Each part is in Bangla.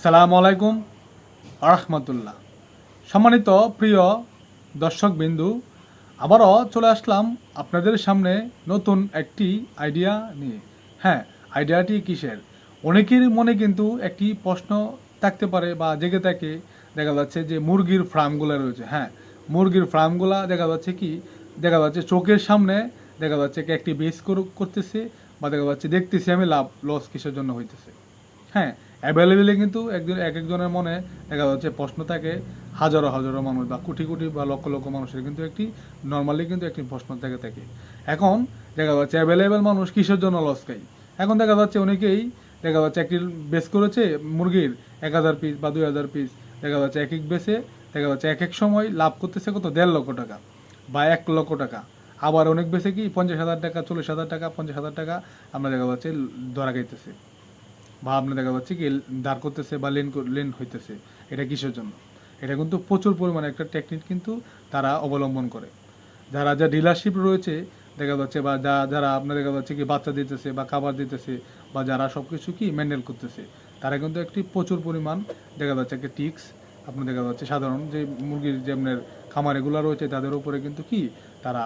আসসালামু আলাইকুম আরহামতুল্লাহ। সম্মানিত প্রিয় দর্শক বিন্দু, আবারও চলে আসলাম আপনাদের সামনে নতুন একটি আইডিয়া নিয়ে। হ্যাঁ, আইডিয়াটি কিসের? অনেকের মনে কিন্তু একটি প্রশ্ন থাকতে পারে বা জেগে থাকে। দেখা যাচ্ছে যে মুরগির ফার্মগুলো রয়েছে। হ্যাঁ, মুরগির ফার্মগুলা দেখা যাচ্ছে কি, দেখা যাচ্ছে চোখের সামনে দেখা যাচ্ছে কি একটি বেস করতেছে, বা দেখা যাচ্ছে দেখতেছি আমি লাভ লস কিসের জন্য হইতেছে। হ্যাঁ, অ্যাভেলেবেলে কিন্তু এক একজনের মনে দেখা যাচ্ছে প্রশ্ন থাকে। হাজারো হাজারো মানুষ বা কোটি কোটি বা লক্ষ লক্ষ মানুষের কিন্তু একটি নর্মালি কিন্তু একটি প্রশ্ন থাকে। এখন দেখা যাচ্ছে অ্যাভেলেবেল মানুষ কিসের জন্য লস খায়। এখন দেখা যাচ্ছে অনেকেই দেখা যাচ্ছে একটি বেস করেছে মুরগির 1,000 পিস বা 2,000 পিস, দেখা যাচ্ছে এক এক বেসে দেখা যাচ্ছে এক এক সময় লাভ করতেছে কত 1.5 লক্ষ টাকা বা 1 লক্ষ টাকা। আবার অনেক বেসে কি 50,000 টাকা, 40,000 টাকা, 50,000 টাকা আমরা দেখা যাচ্ছে ধরা খাইতেছে, বা আপনি দেখা যাচ্ছে কি দাঁড় করতেছে বা লেন হইতেছে। এটা কিসের জন্য? এটা কিন্তু প্রচুর পরিমাণে একটা টেকনিক কিন্তু তারা অবলম্বন করে। যারা ডিলারশিপ রয়েছে দেখা যাচ্ছে, বা যারা আপনার দেখা যাচ্ছে কি বাচ্চা দিতেছে বা খাবার দিতেছে, বা যারা সব কিছু কি মেনটেন করতেছে, তারা কিন্তু একটি প্রচুর পরিমাণ দেখা যাচ্ছে একটা টিক্স আপনার দেখা যাচ্ছে সাধারণ যে মুরগির যে আপনার খামার এগুলো রয়েছে তাদের উপরে কিন্তু কি তারা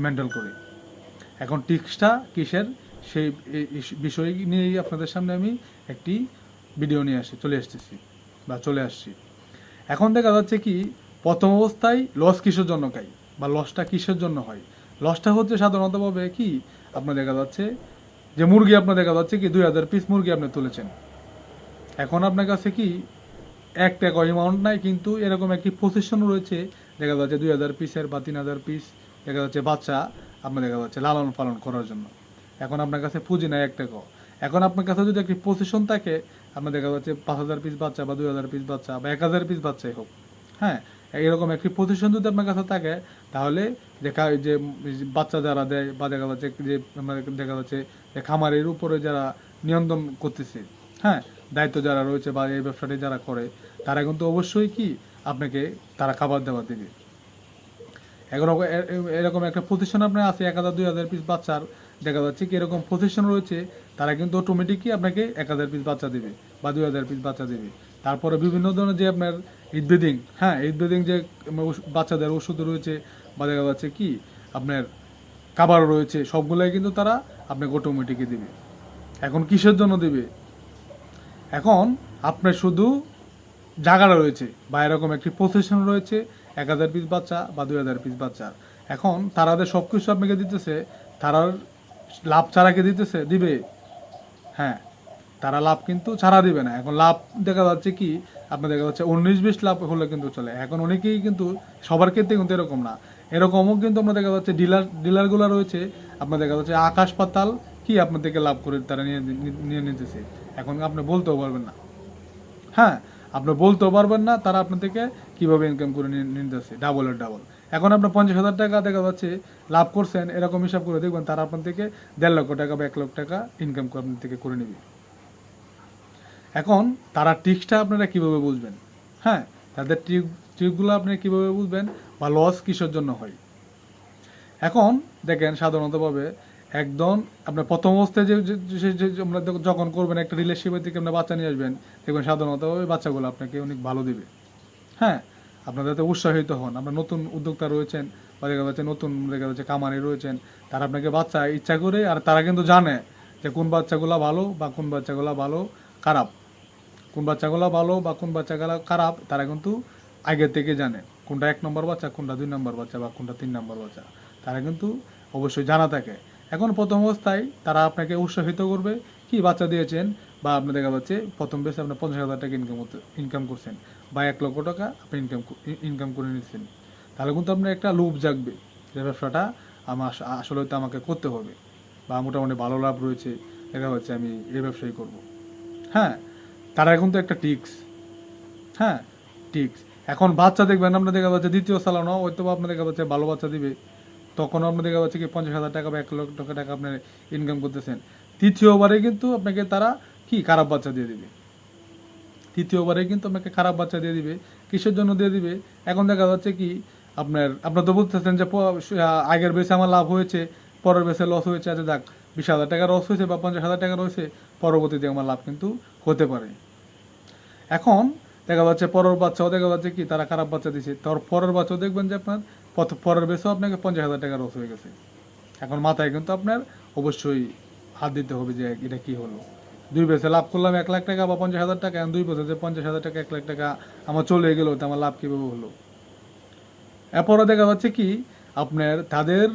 মেনটেন করে। এখন টিক্সটা কিসের সেই বিষয় নিয়েই আপনাদের সামনে আমি একটি ভিডিও নিয়ে চলে আসছি। এখন দেখা যাচ্ছে কি প্রথম অবস্থায় লস কিসের জন্য খাই বা লসটা কিসের জন্য হয়? লসটা হচ্ছে সাধারণতভাবে কি আপনার দেখা যাচ্ছে যে মুরগি আপনার দেখা যাচ্ছে কি 2,000 পিস মুরগি আপনি তুলেছেন। এখন আপনার কাছে কি এক টাকা অ্যামাউন্ট নাই, কিন্তু এরকম একটি পজিশন রয়েছে দেখা যাচ্ছে 2,000 পিসের বা 3,000 পিস দেখা যাচ্ছে বাচ্চা আপনার দেখা যাচ্ছে লালন পালন করার জন্য। এখন আপনার কাছে পুঁজি নাই এক টাকাও। এখন আপনার কাছে যদি একটি পজিশন থাকে, আপনার দেখা যাচ্ছে 5,000 পিস বাচ্চা বা 2,000 পিস বাচ্চা বা 1,000 পিস বাচ্চাই হোক, হ্যাঁ, এরকম একটি পজিশন যদি আপনার কাছে থাকে, তাহলে যে বাচ্চা যারা দেয় বা দেখা যাচ্ছে যে দেখা যাচ্ছে যে খামারের উপরে যারা নিয়ন্ত্রণ করতেছে, হ্যাঁ, দায়িত্ব যারা রয়েছে বা এই ব্যবসাটি যারা করে, তারা কিন্তু অবশ্যই কি আপনাকে তারা খাবার দাবার দেবে। এরকম একটা প্রতিষ্ঠান আপনার আছে 1,000 2,000 পিস বাচ্চার দেখা যাচ্ছে কি এরকম প্রতিষ্ঠান রয়েছে, তারা কিন্তু অটোমেটিকই আপনাকে 1,000 পিস বাচ্চা দেবে বা 2,000 পিস বাচ্চা দেবে। তারপরে বিভিন্ন ধরনের যে আপনার ঈদবেদিং, হ্যাঁ, ঈদবেদিং যে বাচ্চাদের ওষুধ রয়েছে বা দেখা যাচ্ছে কি আপনার খাবারও রয়েছে, সবগুলাই কিন্তু তারা আপনাকে অটোমেটিকই দেবে। এখন কিসের জন্য দেবে? এখন আপনার শুধু জায়গাটা রয়েছে বা এরকম একটি প্রফেশন রয়েছে 1,000 পিস বাচ্চা বা 2,000 পিস বাচ্চার। এখন তারাদের সব কিছু আপনাকে দিতেছে, তারার লাভ ছাড়াকে দিবে। হ্যাঁ, তারা লাভ কিন্তু ছাড়া দিবে না। এখন লাভ দেখা যাচ্ছে কি আপনার দেখা যাচ্ছে 19-20 লাভ হলে কিন্তু চলে। এখন অনেকেই কিন্তু সবার ক্ষেত্রে কিন্তু এরকম না। এরকমও কিন্তু আমরা দেখা যাচ্ছে ডিলারগুলো রয়েছে আপনার দেখা যাচ্ছে আকাশ পাতাল কি আপনার থেকে লাভ করে তারা নিয়ে নিতেছে। এখন আপনি বলতেও পারবেন না, হ্যাঁ, আপনি বলতেও পারবেন না তারা আপনার থেকে কীভাবে ইনকাম করে নিতেছে ডাবলের ডাবল। এখন আপনার 50,000 টাকা দেখা যাচ্ছে লাভ করছেন, এরকম হিসাব করে দেখবেন তারা আপনার থেকে 1.5 লক্ষ টাকা বা 1 লক্ষ টাকা ইনকাম আপনার থেকে করে নেবে। এখন তারা ট্রিক্সটা আপনারা কীভাবে বুঝবেন? হ্যাঁ, তাদের ট্রিকগুলো আপনি কীভাবে বুঝবেন বা লস কিসের জন্য হয়? এখন দেখেন সাধারণতভাবে একদম আপনার প্রথম অবস্থায় আমরা যখন করবেন একটা রিলেশনশিপের থেকে আপনার বাচ্চা নিয়ে আসবেন, দেখবেন সাধারণতভাবে বাচ্চাগুলো আপনাকে অনেক ভালো দিবে। হ্যাঁ, আপনারা যাতে উৎসাহিত হন। আপনার নতুন উদ্যোক্তা রয়েছেন বা দেখা যাচ্ছে নতুন দেখা যাচ্ছে কামারি রয়েছেন, তারা আপনাকে বাচ্চা ইচ্ছা করে, আর তারা কিন্তু জানে যে কোন বাচ্চাগুলো ভালো বা কোন বাচ্চাগুলো খারাপ, কোন বাচ্চাগুলো ভালো বা কোন বাচ্চাগুলো খারাপ, তারা কিন্তু আগে থেকে জানে কোনটা 1 নম্বর বাচ্চা, কোনটা 2 নম্বর বাচ্চা বা কোনটা 3 নম্বর বাচ্চা, তারা কিন্তু অবশ্যই জানা থাকে। এখন প্রথম অবস্থায় তারা আপনাকে উৎসাহিত করবে কি বাচ্চা দিয়েছেন, বা আপনি দেখা যাচ্ছে প্রথম বেসে আপনার 50,000 টাকা ইনকাম করছেন বা 1 লক্ষ টাকা আপনি ইনকাম করে নিচ্ছেন, তাহলে কিন্তু আপনার একটা লোভ জাগবে যে ব্যবসাটা আমার আসলে তো আমাকে করতে হবে, বা মোটামুটি ভালো লাভ রয়েছে, দেখা যাচ্ছে আমি এই ব্যবসায়ী করব। হ্যাঁ, তারা কিন্তু একটা টিক্স, হ্যাঁ, টিক্স। এখন বাচ্চা দেখবেন আপনার দেখা যাচ্ছে দ্বিতীয় চালানো হয়তো আপনার দেখা যাচ্ছে ভালো বাচ্চা দিবে, তখন আপনার দেখা যাচ্ছে কি 50,000 টাকা বা 1 লক্ষ টাকা আপনার ইনকাম করতেছেন। তৃতীয়বারে কিন্তু আপনাকে তারা কি খারাপ বাচ্চা দিয়ে দিবে। তৃতীয়বারে কিন্তু আপনাকে খারাপ বাচ্চা দিয়ে দিবে। কিসের জন্য দিয়ে দিবে? এখন দেখা যাচ্ছে কি আপনার তো বলতেছেন যে আগের বেসে আমার লাভ হয়েছে, পরের বেসে লস হয়েছে, আচ্ছা যাক 20,000 টাকা লস হয়েছে বা 50,000 টাকা রয়েছে, পরবর্তীতে আমার লাভ কিন্তু হতে পারে। এখন দেখা যাচ্ছে পরের বাচ্চাও দেখা যাচ্ছে কি তারা খারাপ বাচ্চা দিছে, তার পরের বাচ্চাও দেখবেন যে আপনার পরের বেসেও আপনাকে 50,000 টাকা লস হয়ে গেছে। এখন মাথায় কিন্তু আপনার অবশ্যই হাত দিতে হবে যে এটা কি হলো, 2 বেসে লাভ করলাম 1 লাখ টাকা বা 50,000 টাকা, এখন 2 বছর যে 50,000 টাকা 1 লাখ টাকা আমার চলে গেলো, তো আমার লাভ কীভাবে হলো। এরপরে দেখা যাচ্ছে কি আপনার তাদের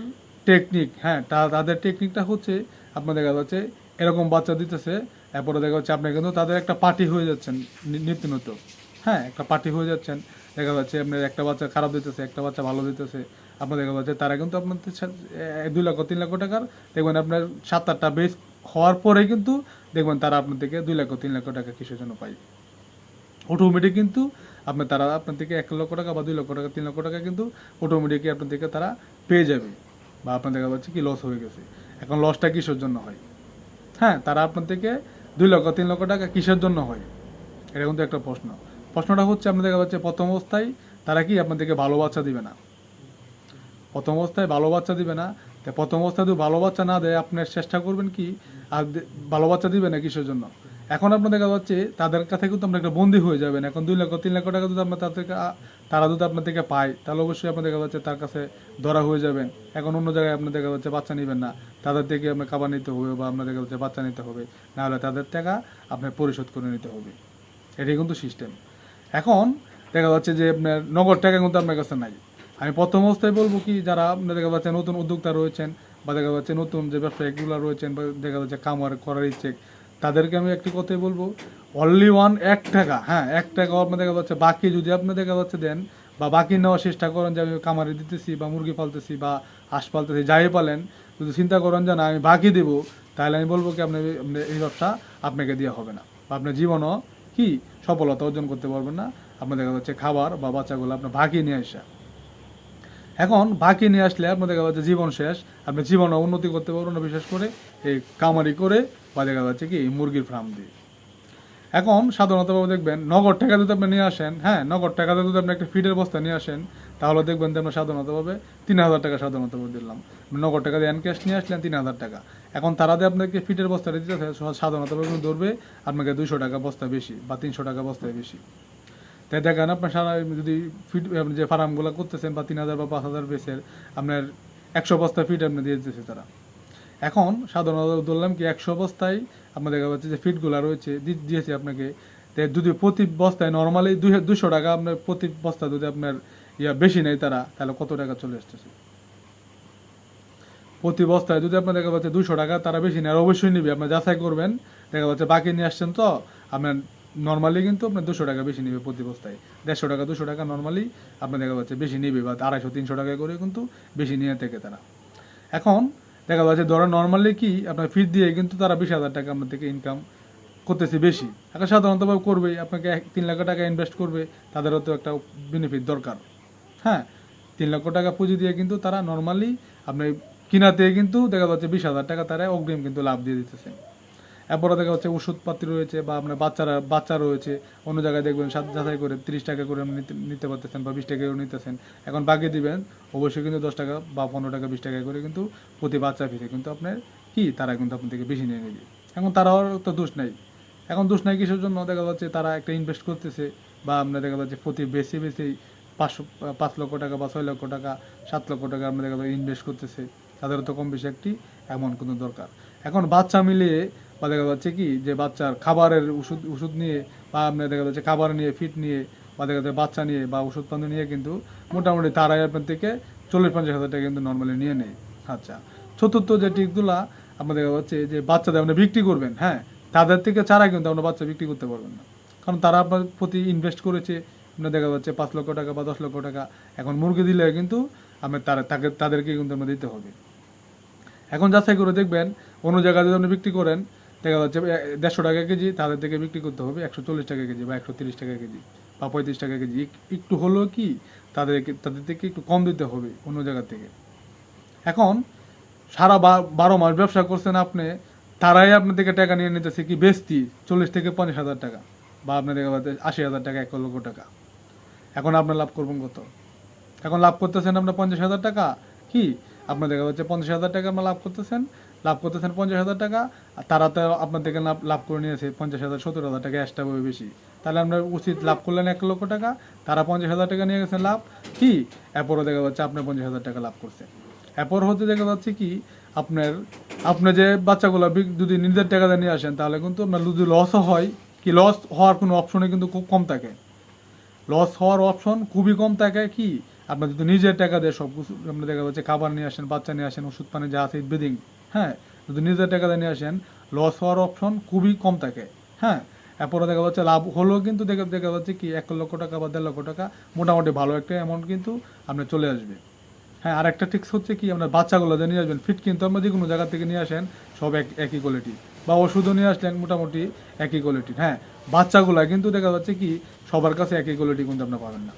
টেকনিক, হ্যাঁ তাদের টেকনিকটা হচ্ছে আপনার দেখা যাচ্ছে এরকম বাচ্চা দিতেছে, এরপরে দেখা যাচ্ছে আপনি কিন্তু তাদের একটা পার্টি হয়ে যাচ্ছেন নিত্যনত, হ্যাঁ একটা পার্টি হয়ে যাচ্ছেন। দেখা যাচ্ছে আপনার একটা বাচ্চা খারাপ দিতেছে, একটা বাচ্চা ভালো দিতেছে, আপনার দেখা যাচ্ছে তারা কিন্তু আপনার 2 লক্ষ 3 লক্ষ টাকার দেখবেন আপনার 7-8টা বেস হওয়ার পরে কিন্তু দেখবেন তারা আপনার থেকে 2 লক্ষ 3 লক্ষ টাকা কিসের জন্য পায়। অটোমেটিক কিন্তু তারা আপনার থেকে 1 লক্ষ টাকা বা 2 লক্ষ টাকা 3 লক্ষ টাকা কিন্তু অটোমেটিকই আপনার থেকে তারা পেয়ে যাবে, বা আপনার দেখা যাচ্ছে কি লস হয়ে গেছে। এখন লসটা কিসের জন্য হয়, হ্যাঁ তারা আপনার থেকে 2 লক্ষ 3 লক্ষ টাকা কিসের জন্য হয়, এটা কিন্তু একটা প্রশ্ন। প্রশ্নটা হচ্ছে আপনার দেখা যাচ্ছে প্রথম অবস্থায় তারা কি আপনার থেকে ভালো বাচ্চা দিবে না, প্রথম অবস্থায় ভালো বাচ্চা দিবে না। তো প্রথম অবস্থায় যদি ভালো বাচ্চা না দেয় আপনার চেষ্টা করবেন কি আর ভালো বাচ্চা দিবে না কিসের জন্য। এখন আপনার দেখা যাচ্ছে তাদের কাছে কিন্তু আপনার একটা বন্দী হয়ে যাবেন। এখন 2 লক্ষ 3 লক্ষ টাকা যদি আপনার তারা যদি আপনার থেকে পায়, তাহলে অবশ্যই আপনার দেখা যাচ্ছে তার কাছে ধরা হয়ে যাবেন। এখন অন্য জায়গায় আপনার দেখা যাচ্ছে বাচ্চা নেবেন না, তাদের থেকে আপনার খাবার নিতে হবে বা আপনার দেখা যাচ্ছে বাচ্চা নিতে হবে, নাহলে তাদের টাকা আপনার পরিশোধ করে নিতে হবে। এটাই কিন্তু সিস্টেম। এখন দেখা যাচ্ছে যে আপনার নগদ টাকা কিন্তু আপনার কাছে নাই। আমি প্রথম অবস্থায় বলবো কি যারা আপনার দেখা যাচ্ছে নতুন উদ্যোক্তা রয়েছেন বা দেখা যাচ্ছে নতুন যে ব্যবসায়িকগুলো রয়েছেন বা দেখা যাচ্ছে কামার করার ইচ্ছে, তাদেরকে আমি একটি কথাই বলবো, অনলি 1 টাকা, হ্যাঁ 1 টাকা আপনার দেখা যাচ্ছে বাকি যদি আপনি দেখা যাচ্ছে দেন বা বাকি নেওয়ার চেষ্টা করেন যে আমি কামারে দিতেছি বা মুরগি পালতেছি বা হাঁস পালতেছি, যাই পালেন, যদি চিন্তা করেন যে না আমি বাকি দেবো, তাহলে আমি বলবো কি আপনি এই ব্যবসা আপনাকে দেওয়া হবে না, বা আপনার জীবনও কি সফলতা অর্জন করতে পারবেন না। আপনার দেখা যাচ্ছে খাবার বা বাচ্চাগুলো আপনার বাকি নিয়ে আসা, এখন বাকি নিয়ে আসলে আপনার দেখা যাচ্ছে জীবন শেষ, আপনি জীবনে উন্নতি করতে পারবেন না, বিশেষ করে এই কামারি করে বা দেখা যাচ্ছে কি মুরগির ফার্ম দিয়ে। এখন সাধারণতভাবে দেখবেন নগদ টাকা যদি আপনি নিয়ে আসেন, হ্যাঁ নগদ টাকাতে যদি আপনি একটা ফিডের বস্তা নিয়ে আসেন, তাহলে দেখবেন যে আমরা সাধারণতভাবে 3,000 টাকা সাধারণতভাবে দিলাম। নগদ টাকা দিয়ে ক্যাশ নিয়ে আসলেন 3,000 টাকা। এখন তারা দিয়ে আপনাকে ফিটের বস্তাটা দিতে সাধারণতভাবে ধরবে আপনাকে 200 টাকা বস্তা বেশি বা 300 টাকা বস্তায় বেশি। তাই দেখেন আপনার সারা যদি ফিট আপনি যে ফার্মগুলো করতেছেন বা 3,000 বা 5,000 বেসের আপনার 100 বস্তা ফিট আপনি দিয়ে দিতেছে তারা। এখন সাধারণত ধরলাম কি 100 বস্তায় আপনার দেখা যাচ্ছে যে ফিটগুলো রয়েছে দিয়েছে আপনাকে, যদি প্রতি বস্তায় নর্মালি 200 টাকা আপনার প্রতি বস্তা যদি আপনার বেশি নেই তারা, তাহলে কত টাকা চলে আসতেছে প্রতি বস্তায়। যদি আপনার দেখা যাচ্ছে 200 টাকা তারা বেশি নেয়, অবশ্যই নিবে, আপনার যাচাই করবেন। দেখা যাচ্ছে বাকি নিয়ে আসছেন তো আপনার নর্মালি কিন্তু আপনার 200 টাকা বেশি নিবে প্রতি বস্তায়, 150 টাকা 200 টাকা নর্মালি আপনার দেখা যাচ্ছে বেশি নিবে, বা 250-300 টাকা করে কিন্তু বেশি নিয়ে থাকে তারা। এখন দেখা যাচ্ছে ধরেন নর্মালি কি আপনার ফিট দিয়ে কিন্তু তারা 20,000 টাকা আপনার থেকে ইনকাম করতেছে বেশি। এখন সাধারণতভাবে করবেই, আপনাকে 3 লাখ টাকা ইনভেস্ট করবে, তাদেরও তো একটা বেনিফিট দরকার। হ্যাঁ 3 লক্ষ টাকা পুঁজি দিয়ে কিন্তু তারা নর্মালি আপনি কিনাতে কিন্তু দেখা যাচ্ছে 20,000 টাকা তারা অগ্রিম কিন্তু লাভ দিয়ে দিতেছে। এরপরে দেখা যাচ্ছে ওষুধপাতি রয়েছে বা আপনার বাচ্চা রয়েছে, অন্য জায়গায় দেখবেন যাচাই করে 30 টাকা করে আপনি নিতে পারতেছেন বা 20 টাকা করে নিতেছেন। এখন বাকি দিবেন অবশ্যই কিন্তু 10 টাকা বা 15 টাকা 20 টাকা করে কিন্তু প্রতি বাচ্চা ফিরে কিন্তু আপনার কি তারা কিন্তু আপনার থেকে বেশি নিয়ে নেবে। এখন তারাও তো দোষ নাই, এখন দোষ নাই কিসের জন্য, দেখা যাচ্ছে তারা একটা ইনভেস্ট করতেছে বা আপনার দেখা যাচ্ছে প্রতি বেশি 5 লক্ষ টাকা বা 6 লক্ষ টাকা 7 লক্ষ টাকা আপনার দেখা যাচ্ছে ইনভেস্ট করতেছে, তাদের তো কম বেশি একটি অ্যামাউন্ট কিন্তু দরকার। এখন বাচ্চা মিলিয়ে বা দেখা যাচ্ছে কি যে বাচ্চার খাবারের ওষুধ নিয়ে বা আপনার দেখা যাচ্ছে খাবার নিয়ে ফিট নিয়ে বা দেখা যাচ্ছে বাচ্চা নিয়ে বা ওষুধ পানি নিয়ে কিন্তু মোটামুটি তারাই আপনার থেকে 40-50 হাজার টাকা কিন্তু নর্মালি নিয়ে নেয়। আচ্ছা, চতুর্থ যে টিপগুলা আপনার দেখা যাচ্ছে যে বাচ্চাদের আপনি বিক্রি করবেন, হ্যাঁ তাদের থেকে ছাড়া কিন্তু আপনার বাচ্চা বিক্রি করতে পারবেন না, কারণ তারা আপনার প্রতি ইনভেস্ট করেছে আপনার দেখা যাচ্ছে 5 লক্ষ টাকা বা 10 লক্ষ টাকা। এখন মুরগি দিলে কিন্তু আপনার তাদেরকে কিন্তু আপনার দিতে হবে। এখন যাচাই করে দেখবেন অন্য জায়গায় যদি আপনি বিক্রি করেন দেখা যাচ্ছে 150 টাকা কেজি, তাদের থেকে বিক্রি করতে হবে 140 টাকা কেজি বা 130 টাকা কেজি বা 35 টাকা কেজি, একটু হলেও কি তাদের থেকে একটু কম দিতে হবে অন্য জায়গা থেকে। এখন সারা 12 মাস ব্যবসা করছেন আপনি, তারাই আপনার থেকে টাকা নিয়ে নিতেছে কি বেশি 40-50 হাজার টাকা বা আপনার দেখা যাচ্ছে 80,000 টাকা 1 লক্ষ টাকা। এখন আপনার লাভ করবেন কত? এখন লাভ করতেছেন আপনার 50,000 টাকা, কি আপনার দেখা যাচ্ছে 50,000 টাকা আপনার লাভ করতেছেন, লাভ করতেছেন 50,000 টাকা, আর তারা তো আপনার থেকে লাভ করে নিয়েছে 50,000 70,000 টাকা এক্সট্রা পাবে বেশি। তাহলে আপনার উচিত লাভ করলেন 1 লক্ষ টাকা, তারা 50,000 টাকা নিয়ে গেছেন লাভ, কি এরপরও দেখা যাচ্ছে আপনি 50,000 টাকা লাভ করছেন। এরপর হতে দেখা যাচ্ছে কি আপনার যে বাচ্চাগুলো যদি নিজের টাকা দিয়ে নিয়ে আসেন, তাহলে কিন্তু আপনার যদি লসও হয়, কি লস হওয়ার কোনো অপশনে কিন্তু খুব কম থাকে, লস হওয়ার অপশন খুবই কম থাকে। কি আপনার যদি নিজের টাকা দিয়ে সব কিছু আপনার দেখা যাচ্ছে খাবার নিয়ে আসেন, বাচ্চা নিয়ে আসেন, ওষুধ পানি যা আছে ব্রিদিং, হ্যাঁ, যদি নিজের টাকা দিয়ে নিয়ে আসেন, লস হওয়ার অপশন খুবই কম থাকে। হ্যাঁ, এরপরে দেখা যাচ্ছে লাভ হলেও কিন্তু দেখা যাচ্ছে কি 1 লক্ষ টাকা বা 1.5 লক্ষ টাকা মোটামুটি ভালো একটা অ্যামাউন্ট কিন্তু আপনার চলে আসবে। হ্যাঁ, আর একটা ট্রিক্স হচ্ছে কি আপনার বাচ্চাগুলো যে নিয়ে আসবেন, ফিট কিন্তু আমরা যে কোনো জায়গা থেকে নিয়ে আসেন সব একই কোয়ালিটি, বা ওষুধও নিয়ে আসলেন মোটামুটি একই কোয়ালিটির। হ্যাঁ, বাচ্চাগুলা কিন্তু দেখা যাচ্ছে কি সবার কাছে একই কোয়ালিটি কিন্তু আপনার পাবেন না,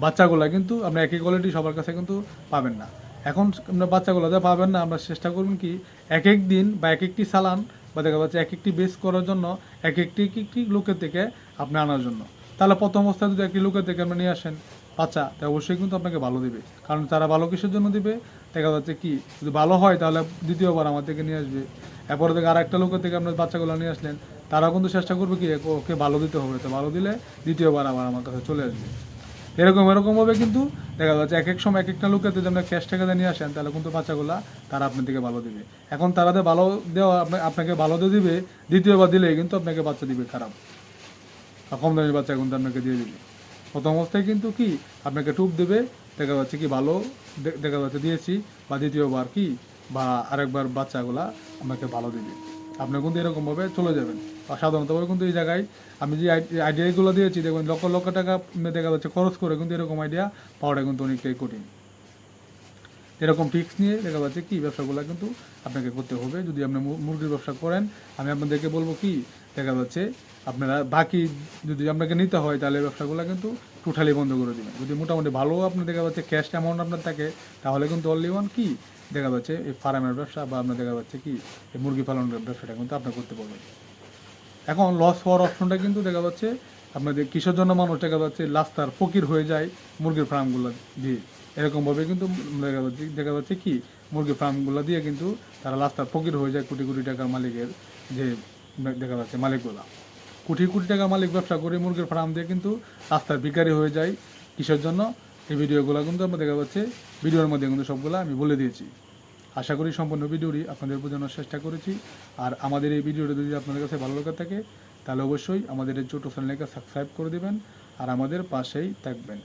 বাচ্চাগুলা কিন্তু আপনার একই কোয়ালিটি সবার কাছে কিন্তু পাবেন না। এখন আপনার বাচ্চাগুলো যা পাবেন না, আমরা চেষ্টা করবেন কি এক এক দিন বা এক একটি চালান বা দেখা যাচ্ছে এক একটি বেস করার জন্য এক একটি লোকের থেকে আপনি আনার জন্য। তাহলে প্রথম অবস্থায় যদি একটি লোকের থেকে আপনি নিয়ে আসেন বাচ্চা, তা অবশ্যই কিন্তু আপনাকে ভালো দিবে, কারণ তারা ভালো কিসের জন্য দিবে, দেখা যাচ্ছে কি যদি ভালো হয় তাহলে দ্বিতীয়বার আমার থেকে নিয়ে আসবে। এরপরে থেকে আর একটা লোকের থেকে আপনার বাচ্চাগুলো নিয়ে আসলেন, তারাও কিন্তু চেষ্টা করবে কি ওকে ভালো দিতে হবে, তো ভালো দিলে দ্বিতীয়বার আবার আমার কাছে চলে আসবে। এরকমভাবে কিন্তু দেখা যাচ্ছে এক এক সময় এক একটা লোকের যদি আপনি ক্যাশ টাকা দিয়ে নিয়ে আসেন, তাহলে কিন্তু বাচ্চাগুলা তারা আপনার থেকে ভালো দিবে। এখন তারাদের ভালো দেওয়া আপনাকে ভালো দিয়ে দিবে, দ্বিতীয়বার দিলে কিন্তু আপনাকে বাচ্চা দিবে খারাপ, বা কম দামি বাচ্চা কিন্তু আপনাকে দিয়ে দিবে। প্রথম অবস্থায় কিন্তু কি আপনাকে টুপ দেবে, দেখা যাচ্ছে কি ভালো দেখা যাচ্ছে দিয়েছি, বা দ্বিতীয়বার কি বা আরেকবার বাচ্চাগুলা আপনাকে ভালো দিবে, আপনি কিন্তু এরকমভাবে চলে যাবেন। আর সাধারণতভাবে কিন্তু এই জায়গায় আমি যে আইডিয়াগুলো দিয়েছি, দেখবেন লক্ষ লক্ষ টাকা দেখা যাচ্ছে খরচ করে কিন্তু এরকম আইডিয়া পাওয়াটা কিন্তু অনেকটাই কঠিন। এরকম টিক্স নিয়ে দেখা যাচ্ছে কি ব্যবসাগুলো কিন্তু আপনাকে করতে হবে। যদি আপনি মুরগির ব্যবসা করেন, আমি আপনাদেরকে বলবো কি দেখা যাচ্ছে আপনারা বাকি যদি আপনাকে নিতে হয়, তাহলে ব্যবসাগুলো কিন্তু টোটালি বন্ধ করে দেবেন। যদি মোটামুটি ভালো আপনি দেখা যাচ্ছে ক্যাশ অ্যামাউন্ট আপনার থাকে, তাহলে কিন্তু অনলি ওয়ান কি দেখা যাচ্ছে এই ফার্মের ব্যবসা বা আপনার দেখা যাচ্ছে কি এই মুরগি পালনের ব্যবসাটা কিন্তু আপনি করতে পারবেন। এখন লস হওয়ার অপশনটা কিন্তু দেখা যাচ্ছে আপনাদের কিসের জন্য মানুষ দেখা যাচ্ছে লাস্টার ফকির হয়ে যায় মুরগির ফার্মগুলো দিয়ে, এরকমভাবে কিন্তু দেখা যাচ্ছে কি মুরগির ফার্মগুলো দিয়ে কিন্তু তারা লাস্টার ফকির হয়ে যায় কোটি কোটি টাকার মালিকের, যে দেখা যাচ্ছে মালিকগুলা কোটি কোটি টাকার মালিক ব্যবসা করে মুরগির ফার্ম দিয়ে কিন্তু রাস্তার ভিখারি হয়ে যায়। কিসের জন্য? এই ভিডিওগুলো কিন্তু আমরা দেখা যাচ্ছে ভিডিওর মধ্যে কিন্তু সবগুলো আমি বলে দিয়েছি। আশা করি সম্পূর্ণ ভিডিওটি আপনাদের বোঝানোর চেষ্টা করেছি। আর আমাদের এই ভিডিওটা যদি আপনাদের কাছে ভালো লেগে থাকে, তাহলে অবশ্যই আমাদের এই ছোটো চ্যানেলকে সাবস্ক্রাইব করে দেবেন আর আমাদের পাশেই থাকবেন।